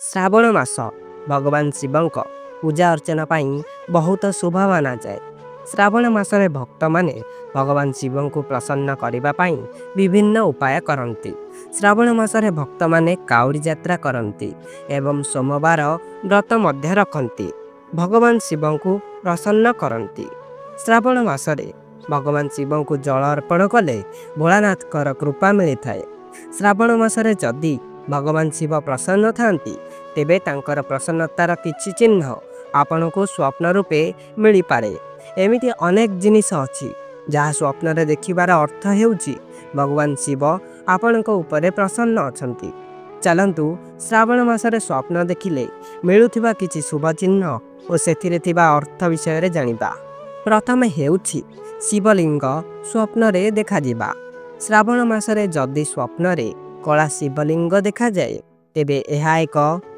श्रावण मास भगवान शिवं पूजा अर्चना पाई बहुत शुभ माना जाए। श्रावण मासरे भक्त माने भगवान शिवं को प्रसन्न करने विभिन्न उपाय करती। श्रावण मासरे भक्त माने काउड़ी यात्रा करती एवं सोमवार व्रत मध्य रखती भगवान शिवं को प्रसन्न करती। श्रावण मासरे भगवान शिवं को जल अर्पण कले भोलानाथकर कृपा मिलता है। श्रावण मासरे जदि भगवान शिव प्रसन्न थांती तेबे तांकर प्रसन्नतार किछि चिन्ह आपण को स्वप्न रूपे मिल पारे। एमिति अनेक जिनिस अछि जहाँ स्वप्न रे देखिबार अर्थ हेउछि भगवान शिव आपण उपरे प्रसन्न अछंती। चलंतु श्रावण मासरे स्वप्न देखिले मिलुथिबा किछि शुभ चिन्ह और सेथिरे थिबा अर्थ विषय रे जानिबा। प्रथम हेउछि शिवलिंग स्वप्न रे देखा जिबा। श्रावण मासरे जदि स्वप्न रे कला शिवलिंग देखा जाए तेबे एहा एक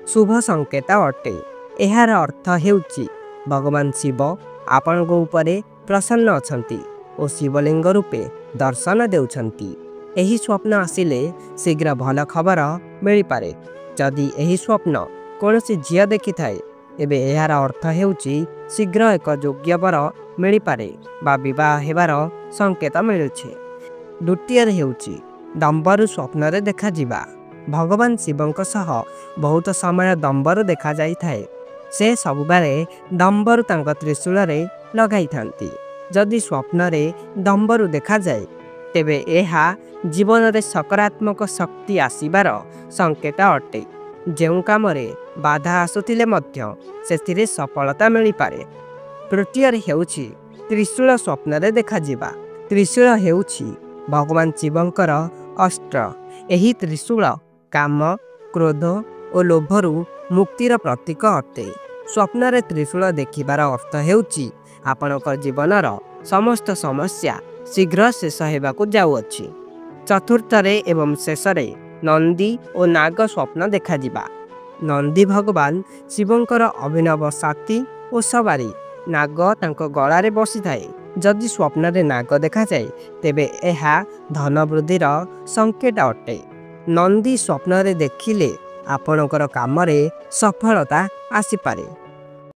शुभ संकेत अटे। एहार अर्थ हेउछि भगवान शिव आपण उपरे प्रसन्न अछंती और शिवलिंग रूपे दर्शन देउछंती। एही स्वप्न आसिले शीघ्र भल खबर मिल पारे। जदि एही स्वप्न कोनोसी झिया देखि थाए एबे एहार अर्थ हेउछि शीघ्र एक योग्य वर मिल पारे बा विवाह हेबार संकेत मिलुछि। द्वितीय हेउछि दंबरु स्वप्न रे देखा जिबा। भगवान शिवं सह बहुत समय दंबर देखा जाई थाए। से सबुबारे दंबरु तांक त्रिशूल रे लगाई थांती। जदि स्वप्न रे दंबरु देखा जाए तेबे एहा जीवन रे सकारात्मक शक्ति आसीबार संकेत अटे। जेउ काम रे बाधा आसुतिले मध्य सेथिरे सफलता मिल पारे। तृतीय हेउछि त्रिशूल स्वप्न रे देखा जिबा। त्रिशूल हेउछि भगवान शिवंकर अस्त्र। एही त्रिशूल काम क्रोध और लोभरु मुक्तिर प्रतीक अटे। स्वप्न रे त्रिशूल देखिबार अर्थ हेउछि आपणकर जीवनर समस्त समस्या शीघ्र शेष हेबाकु जाउअछि। चतुर्थरे एवं शेषरे नंदी और नाग स्वप्न देखा जिबा। नंदी भगवान शिवंकर अभिनव साथी और सवारी। नाग तांको गलारे बसी थाए। जदि स्वप्न रे नाग देखा जाए तेबे एहा धन वृद्धिर संकेत अटे। नंदी स्वप्न रे देखिले आपणकर काम रे सफलता आसी पारे।